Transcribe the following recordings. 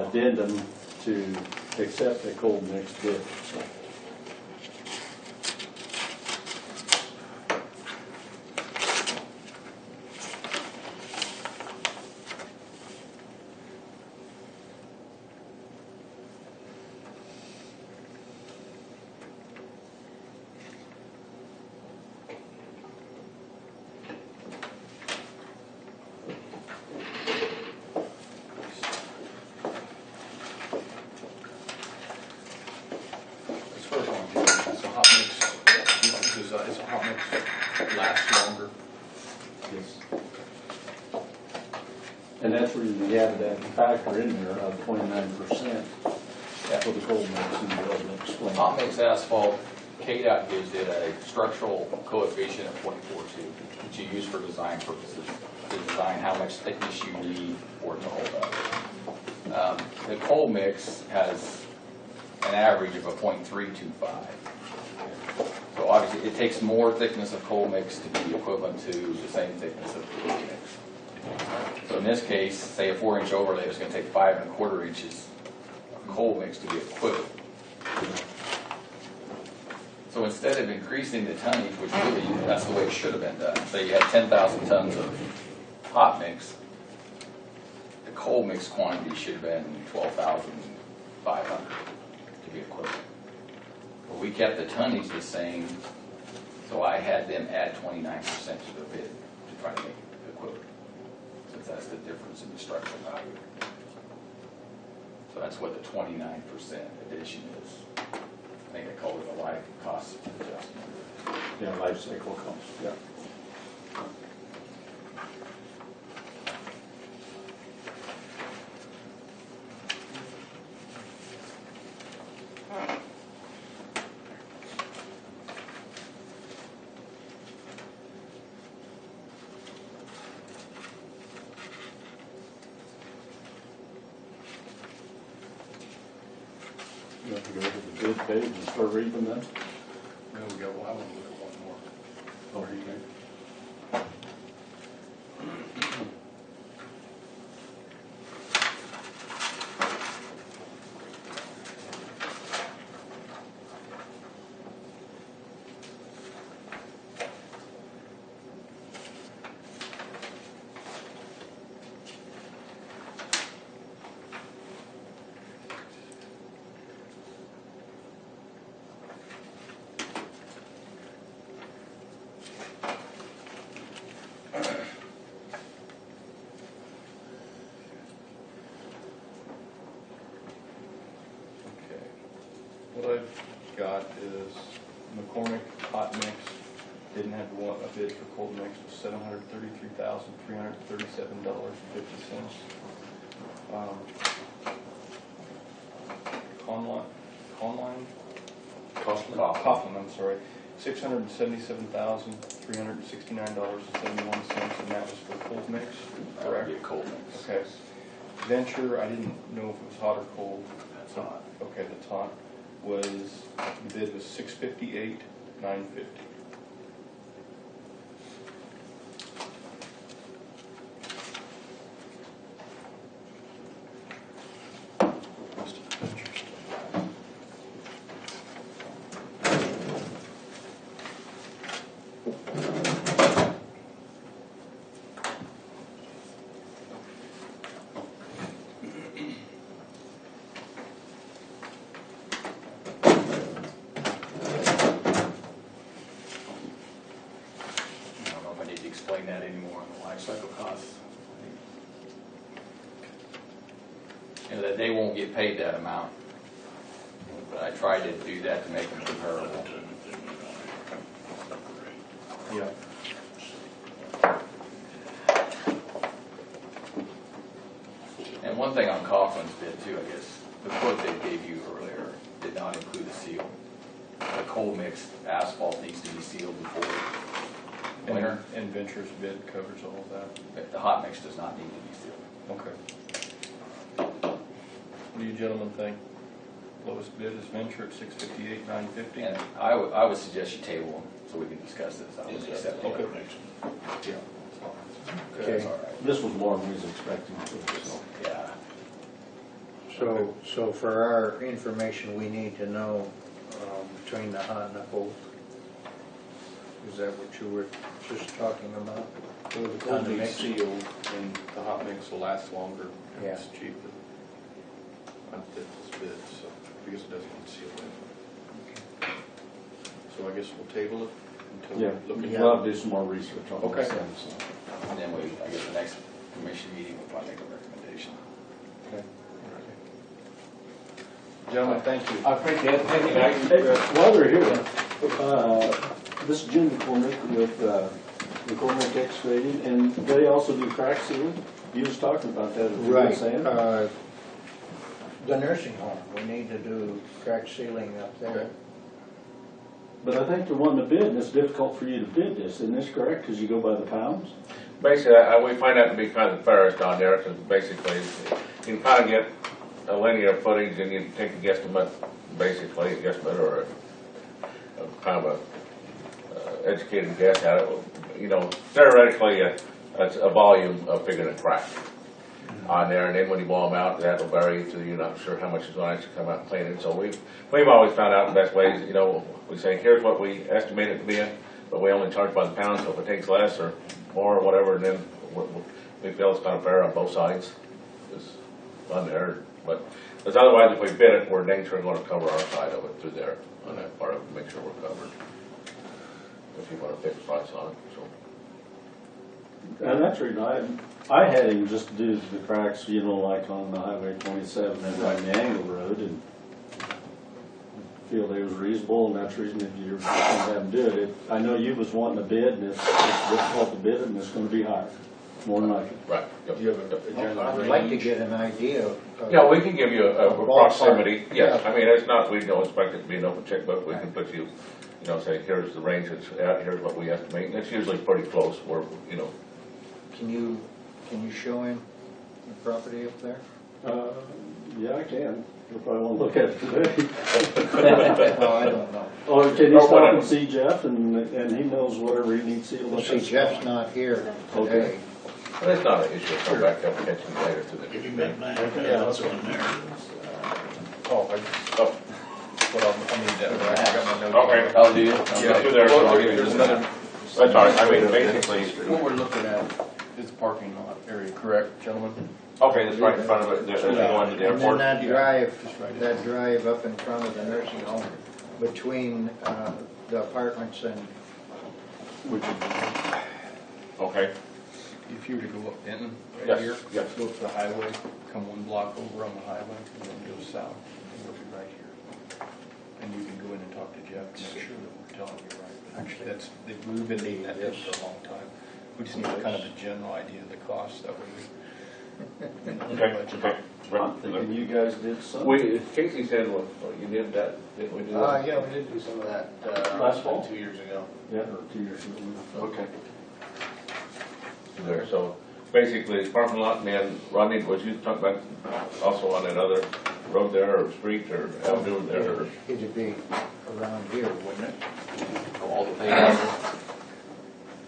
addendum to accept a cold mix bid. As far as longevity, is a hot mix, is a hot mix last longer? Yes. And that's where you have that factor in there of 29% for the cold mix, and you'll be able to explain. Hot mix asphalt, KDOT gives it a structural coefficient of 0.42, which you use for design purposes, to design how much thickness you need for it to hold up. The cold mix has an average of a 0.325. So obviously, it takes more thickness of cold mix to be equivalent to the same thickness of cold mix. So in this case, say a 4-inch overlay is going to take 5 1/4 inches of cold mix to be equivalent. So instead of increasing the tonnage, which really, that's the way it should have been done. Say you had 10,000 tons of hot mix, the cold mix quantity should have been 12,500 to be equivalent. But we kept the tonnage the same, so I had them add 29% to the bid to try to make it equivalent, since that's the difference in the structural value. So that's what the 29% addition is. I think they call it a life cost adjustment. Yeah, life cycle cost, yeah. You have to go to the bid page and start reading them? No, we got, well, I want to look at one more. Oh, are you okay? Okay. What I've got is McCormick hot mix, didn't have a bid for cold mix, was $733,337.50. Coughlin, I'm sorry, $677,369.71, and that was for cold mix, That would correct? be a cold mix. Okay. Venture, I didn't know if it was hot or cold. That's hot. Okay, the top was, the bid was $658,950. I don't know if I need to explain that anymore on the life cycle costs. You know, that they won't get paid that amount, but I tried to do that to make them comparable. Yeah. And one thing on Coughlin's bid too, I guess, the quote they gave you earlier did not include a seal. The cold mix asphalt needs to be sealed before winter. And Venture's bid covers all of that. But the hot mix does not need to be sealed. Okay. What do you gentlemen think? Lowest bid is Venture at $658,950. And I would suggest you table them so we can discuss this. I would accept the Okay. other. Yeah. Okay, That's all right. this was more than we was expecting, so. Yeah. So for our information, we need to know between the hot and the cold. Is that what you were just talking about? Well, the On cold the needs mix? sealed, and the hot mix will last longer, and Yeah. it's cheaper. I'm fit this bid, so, because it doesn't get sealed in. So I guess we'll table it until Yeah, we look at. Yeah. we'll have to do some more research on Okay. this then, so. And then we, I guess the next commission meeting, we'll probably make a recommendation. Okay. Gentlemen, thank you. I appreciate it. Thank you, guys. Hey, while they're here, this is Jim McCormick with McCormick Excavating, and they also do crack sealing. You was talking about that, what you were Right. saying? The nursing home, we need to do crack sealing up there. Okay. But I think they're wanting to bid, and it's difficult for you to bid this, isn't this correct? Because you go by the pounds? Basically, we find that to be kind of the fairest down there, because basically, you can kind of get a linear footage, and you take a guesstimate, basically, a guesstimate, or a kind of a educated guess at it. You know, theoretically, it's a volume of figuring a crack on there, and then when you blow them out, that will vary to, you're not sure how much is going to actually come out and clean it. So we've always found out the best ways, you know, we say, here's what we estimate it to be, but we only charge by the pound, so if it takes less or more or whatever, then we feel it's kind of fair on both sides. It's on there, but because otherwise, if we bid it, we're dang sure going to cover our side of it through there on that part of it, make sure we're covered. If you want a fixed price on it, so. And that's the reason I had him just do the cracks, you know, like on the Highway 27 and on the Angle Road, and feel they was reasonable, and that's the reason if you're gonna have them do it. I know you was wanting a bid, and it's difficult to bid it, and it's gonna be higher, more than likely. Right. Yep. Do you have a general I'd like to range? get an idea of. Yeah, we can give you a Ballpark. proximity, yes, Yeah. I mean, it's not, we don't expect it to be an open checkbook, we can put you, you know, say, here's the range it's at, here's what we estimate, and it's usually pretty close, where, you know. Can you show him the property up there? Yeah, I can. You'll probably want to look at it today. Well, I don't know. Or can you Or stop whatever. and see Jeff, and he knows whatever he needs to see. Well, see, Jeff's not here Okay. today. But it's not an issue, I'll come back up and catch you later to the. Yeah, that's one there. Oh, Oh, well, I'll need that. I got my notes. okay, Oh, do you? yeah, Okay. through there, Well, so I'll give you there's this. another, That's all right, I mean, basically, what we're looking at is the parking lot area, correct, gentlemen? okay, that's right in front of it, there's the one to the And then airport. that Just right that drive up in front of the nursing home, between the apartments and, Which is, Okay, if you were to go up Denton, right Yes, here, yes. go up the highway, come one block over on the highway, and then go south, and you'll be right here. And you can go in and talk to Jeff, and make sure that we're telling you right. Actually, we've been needing that bid for a long time. We just need kind of a general idea of the cost, that way we. okay, okay. I'm thinking you guys did something. We, Casey said, well, you did that, didn't we do that? Yeah, we did do some of that, Last fall? 2 years ago. Yeah, or 2 years ago. Okay. There, so basically, it's parking lot, and then Rodney, was you talking about also on that other road there, or street, or avenue there, or? it'd be around here, wouldn't it? All the things.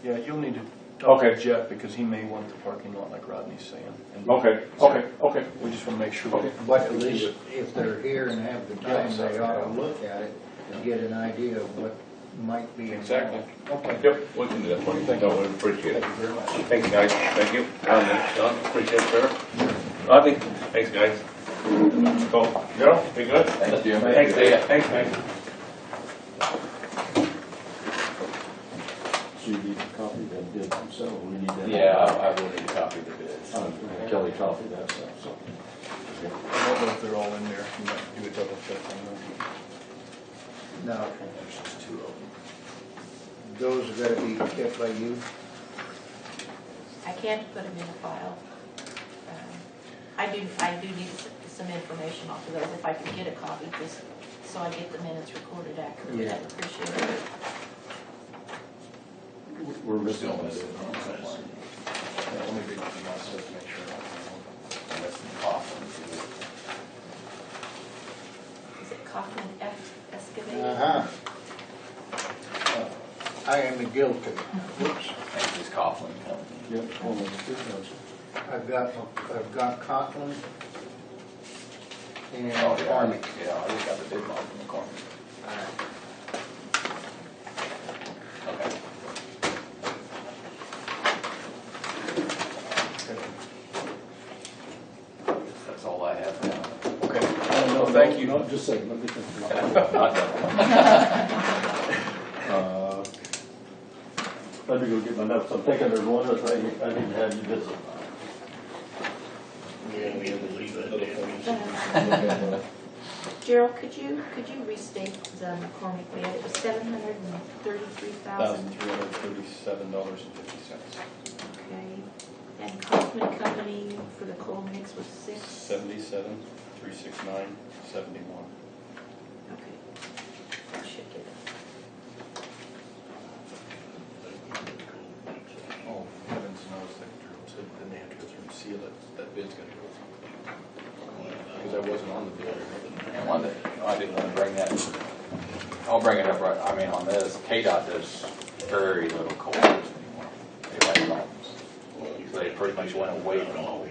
Yeah, you'll need to talk to Okay. Jeff, because he may want the parking lot like Rodney's saying. And Okay. We just want to make sure. Okay. But at least if they're here and have the time, they ought to look at it and get an idea of what might be involved. Exactly. Okay. Yep, we can do that for you. Thank you. No, we appreciate it. Thank you very much. Thanks, guys. Thank you. John, appreciate it, sir. Rodney, thanks, guys. Cool. Gerald, be good? Thanks, Jim. Thanks, Dave. Thanks, man. So you need a copy that did themselves, we need that. Yeah, I will need a copy of the bids. Kelly copied that stuff, so. I don't know if they're all in there, you might do a double check on them. Now, There's just 2 of them. those are gonna be kept by you? I can't put them in a file. I do need some information off of those, if I can get a copy, just so I get the minutes recorded accurately, I'd appreciate it. We're missing Still one. missing one somewhere. Let me read them myself to make sure. That's the Coughlin. Is it Coughlin Excavating? Uh-huh. I am guilty. Whoops. That's this Coughlin company. Yep, well, that's good, that's it. I've got Conklin. And Oh, yeah, McCormick. yeah, I just got the big one from McCormick. Okay. That's all I have now. Okay, well, thank you. No, just a second, let me think. Not done. Let me go get my notes. I'm thinking there's one other thing I need to have you visit. Gerald, could you restate the McCormick bid? It was $733,000. $1,337.50. Okay. And Kaufman Company for the coal mix was $6. 77,369.71. Okay. I should get it. Oh, heavens knows that Drew said then they have to go through and seal it. That bid's gonna go through. Because I wasn't on the bid. And one that, I didn't want to bring that, I'll bring it up right, I mean, on this, KDOT does very little coal anymore. They write problems. So they pretty much went away from coal.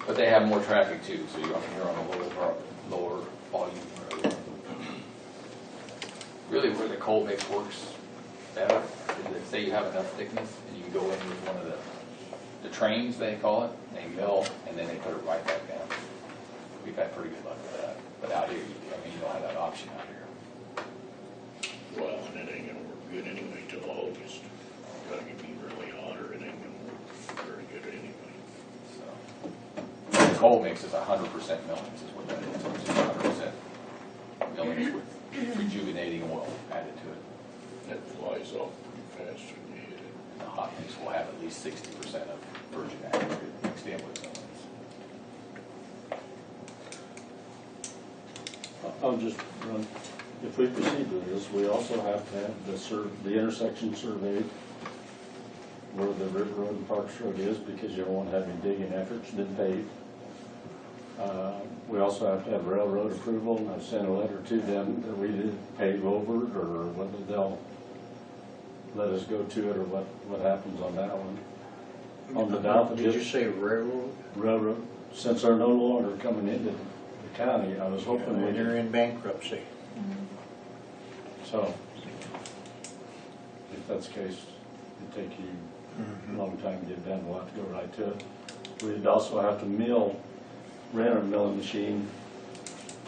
But they have more traffic too, so you're on a lower volume road. Really where the coal mix works better is that say you have enough thickness and you can go in with one of the trains, they call it, they mill, and then they put it right back down. We've had pretty good luck with that. But out here, I mean, you don't have that option out here. Well, and it ain't gonna work good anyway till August. Gotta get me really hot or it ain't gonna work very good anyway. So, the coal mix is 100% millings is what that is. It's 100% millings with rejuvenating oil added to it. That flies off pretty fast when you hit it. And the hot mix will have at least 60% of virgin acid mixed in with millings. I'll just run, if we proceed with this, we also have to have the intersection surveyed where the River Road and Parks Road is, because you don't want to have any digging efforts been paved. We also have to have railroad approval, and I've sent a letter to them that we did pave over it, or whether they'll let us go to it, or what happens on that one. On the Dalton Did you say railroad? Railroad, since they're no longer coming into the county, I was hoping we They're in bankruptcy. So, if that's the case, it'd take you a long time to get done, we'll have to go right to it. We'd also have to rent a milling machine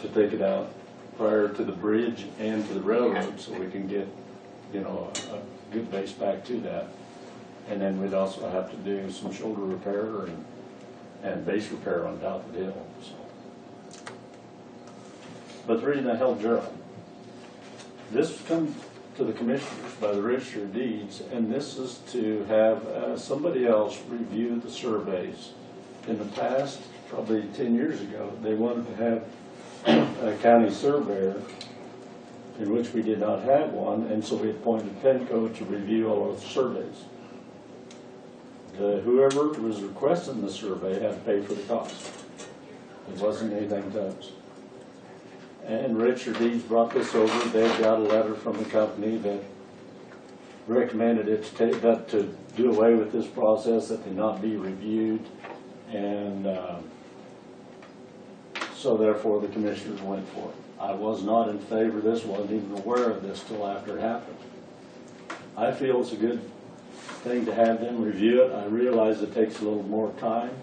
to take it out prior to the bridge and to the railroad, so we can get, a good base back to that. And then we'd also have to do some shoulder repair and base repair on Dalton Hill, so. But the reason I held Gerald, this comes to the commissioners by the Register of Deeds, and this is to have somebody else review the surveys. In the past, probably 10 years ago, they wanted to have a county surveyor, in which we did not have one, and so we appointed Penco to review all of the surveys. Whoever was requesting the survey had to pay for the cost. It wasn't anything to us. And Richard Deeds brought this over. They've got a letter from the company that recommended it to do away with this process, that they not be reviewed. And so therefore the commissioners went for it. I was not in favor of this, wasn't even aware of this till after it happened. I feel it's a good thing to have them review it. I realize it takes a little more time,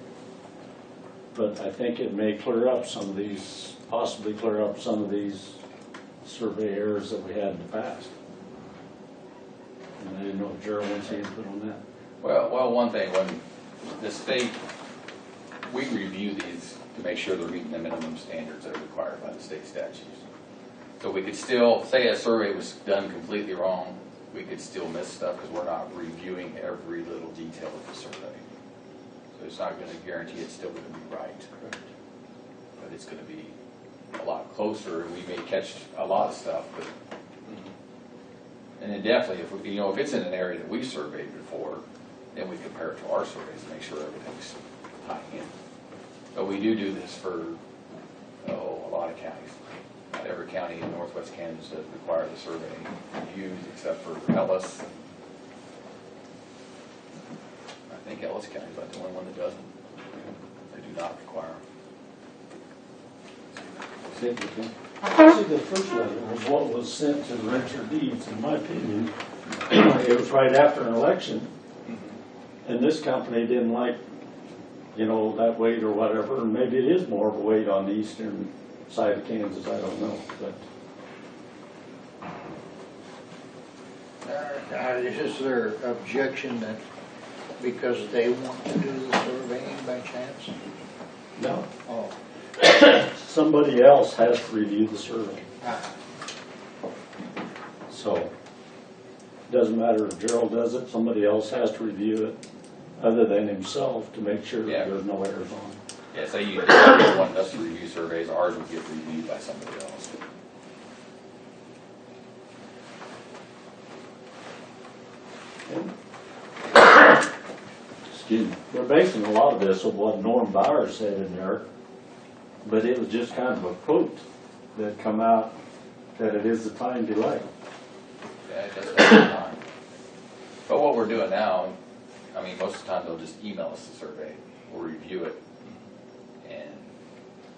but I think it may possibly clear up some of these survey errors that we had in the past. And I didn't know if Gerald wants to input on that. Well, one thing, when the state, we review these to make sure they're meeting the minimum standards that are required by the state statutes. So we could still, say a survey was done completely wrong, we could still miss stuff because we're not reviewing every little detail of the survey. So it's not going to guarantee it's still going to be right. But it's going to be a lot closer, and we may catch a lot of stuff, but and then definitely if if it's in an area that we surveyed before, then we compare it to our surveys and make sure everything's tying in. But we do this for a lot of counties. Not every county in northwest Kansas does require the survey reviews except for Ellis. I think Ellis County is about the only one that doesn't. They do not require them. fit with him. See, the first letter was what was sent to the Register of Deeds, in my opinion. It was right after an election, and this company didn't like, you know, that weight or whatever, and maybe it is more of a weight on the eastern side of Kansas, I don't know, but. Is there objection that because they want to do the surveying by chance? No. Oh. Somebody else has to review the survey. Ah. So, doesn't matter if Gerald does it, somebody else has to review it, other than himself, to make sure Yeah. that there's no errors on it. Yeah, say you want us to review surveys, ours would get reviewed by somebody else. Excuse me. We're basing a lot of this on what Norm Bowers said in there, but it was just kind of a quote that come out that it is a time delay. Yeah, it does take some time. But what we're doing now, I mean, most of the time they'll just email us the survey, we'll review it, and,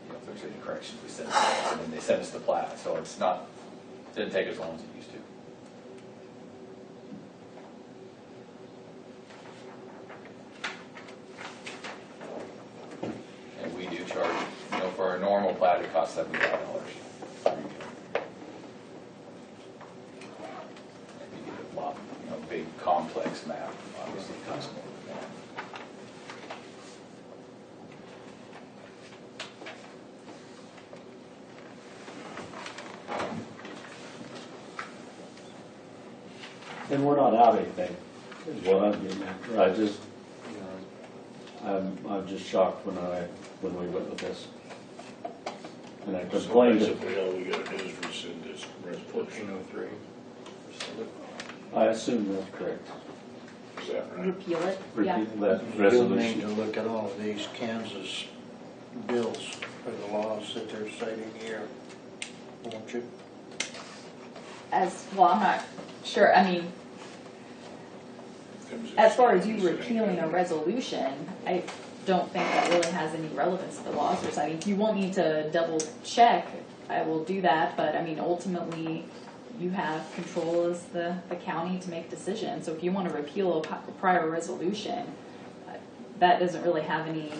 you know, if there's any corrections, we send it to us, and then they send us the plat, so it's not, it doesn't take as long as it used to. And we do charge, you know, for a normal plat, it costs $75 to review. If you get a lot, you know, big complex map, obviously it costs more than that. And we're not out anything, is what I'm getting at. I just, I'm just shocked when we went with this. And I So complained, basically, all we gotta do is rescind this resolution. 1403. I assume that's correct. Is that right? Repeal it, yeah. Repeat that You'll need resolution. to look at all of these Kansas bills or the laws that they're citing here, won't you? Well, I'm not sure, I mean, Comes in as far as you second, repealing a resolution, I don't think that really has any relevance to the laws or citing. If you want me to double check, I will do that, but I mean, ultimately, you have control as the county to make decisions. So if you want to repeal a prior resolution, that doesn't really have any,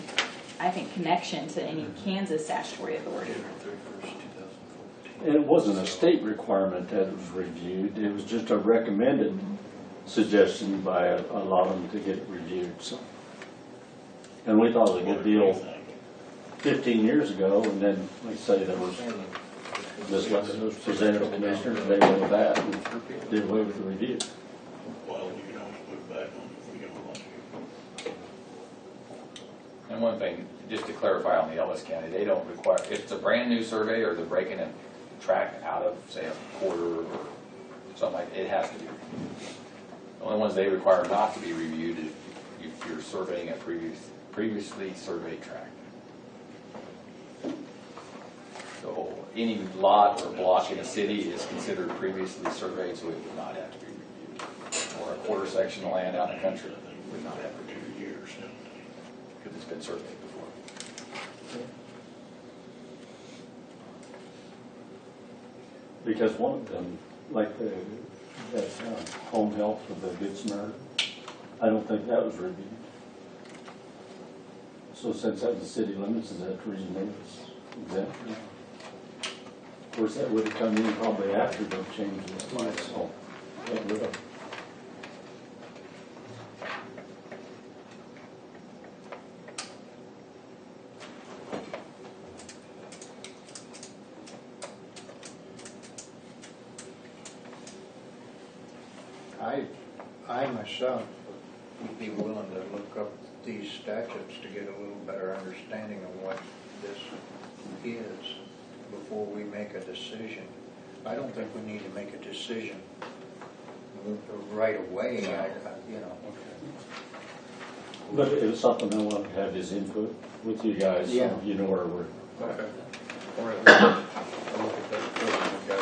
I think, connection to any Kansas statutory authority. January 31st, 2014. And it wasn't a state requirement that was reviewed, it was just a recommended suggestion by a lot of them to get it reviewed, so. And we thought it was a good deal 15 years ago, and then, like I say, there was, this letter was presented to commissioners, and they went with that and did away with the review. Well, you can always put it back on if we don't want to. And one thing, just to clarify on the Ellis County, they don't require, if it's a brand new survey or they're breaking a tract out of, say, a quarter or something like, it has to be reviewed. The only ones they require not to be reviewed is if you're surveying a previously surveyed tract. So any lot or block in a city is considered previously surveyed, so it would not have to be reviewed. Or a quarter section of land out in the country would not have to be reviewed. 2 years now. Because it's been surveyed before. Because one of them, like that home health with the Good Samaritan, I don't think that was reviewed. So since that was city limits, is that the reason they was exempt? Of course, that would have come in probably after the changes, so that would have. I myself would be willing to look up these statutes to get a little better understanding of what this is before we make a decision. I don't think we need to make a decision right away, you know. But it was something I wanted to have his input with you guys, Yeah. so you know where we're. Okay. All right, I'll look at that first, guys.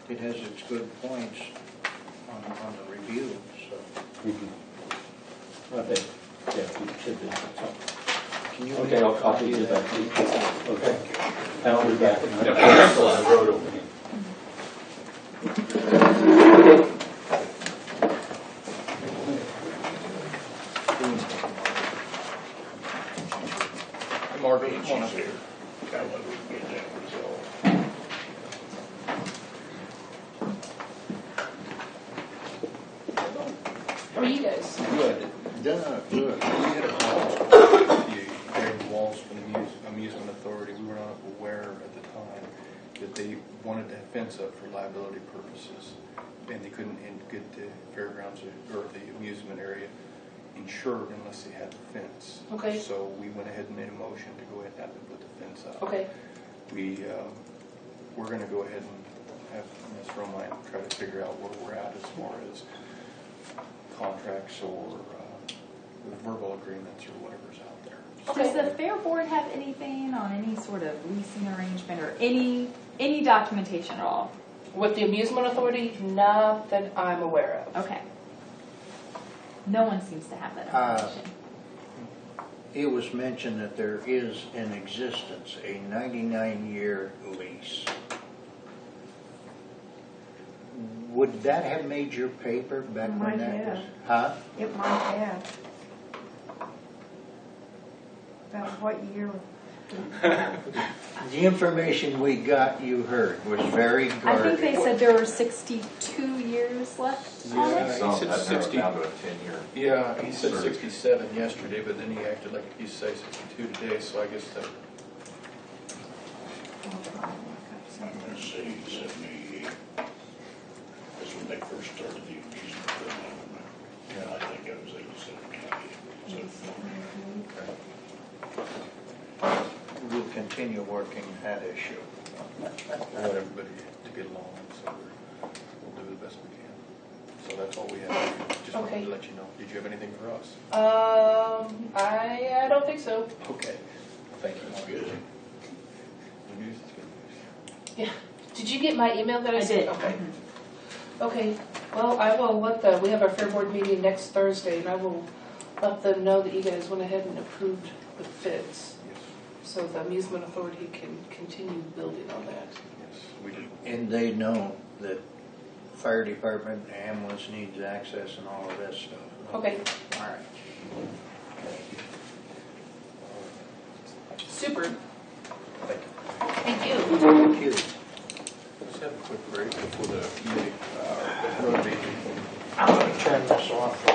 it has its good points on the review, so. I think, yeah, it should be. Can you Okay, make a I'll copy of you that? back. Okay. And I'll be back. Road opening. Hey, Margaret, come on up here. That way we can get that resolved. How are you guys? Good. Good. We had a call with Gary Walsh from the Amusement Authority. We were not aware at the time that they wanted to fence up for liability purposes, and they couldn't get the fairgrounds or the amusement area insured unless they had the fence. Okay. So we went ahead and made a motion to go ahead and have them put the fence up. Okay, We're going to go ahead and have Ms. Romine try to figure out where we're at as far as contracts or verbal agreements or whatever's out there. Does the Fair Board have anything on any sort of leasing arrangement or any documentation at all? with the amusement authority, not that I'm aware of. Okay. No one seems to have that information. It was mentioned that there is in existence a 99-year lease. Would that have made your paper back when Might that was? have. Huh? It might have. About what year? The information we got, you heard, was very I guarded. think they said there were 62 years left on it. He said 60. Down to a 10-year. Yeah, he said 67 yesterday, but then he acted like he said 62 today, so I guess that. I'm gonna say 78. That's when they first started the amusement program. Yeah, I think that was 87, 98. We'll continue working that issue. We want everybody to get along, so we'll do the best we can. So that's all we have. Just wanted Okay. to let you know. Did you have anything for us? I don't think so. Okay. Thank you. That's good. Good news is good news. Yeah. Did you get my email that I I sent? did. Okay. Okay. Well, I will we have our fair board meeting next Thursday, and I will let them know that you guys went ahead and approved the fence, Yes, so the amusement authority can continue building on that. yes, we did. And they know that fire department, ambulance needs access and all of that stuff. Okay. All right. Super. Thank you. Thank you. Thank you. Let's have a quick break before the road meeting. I'm going to turn this off for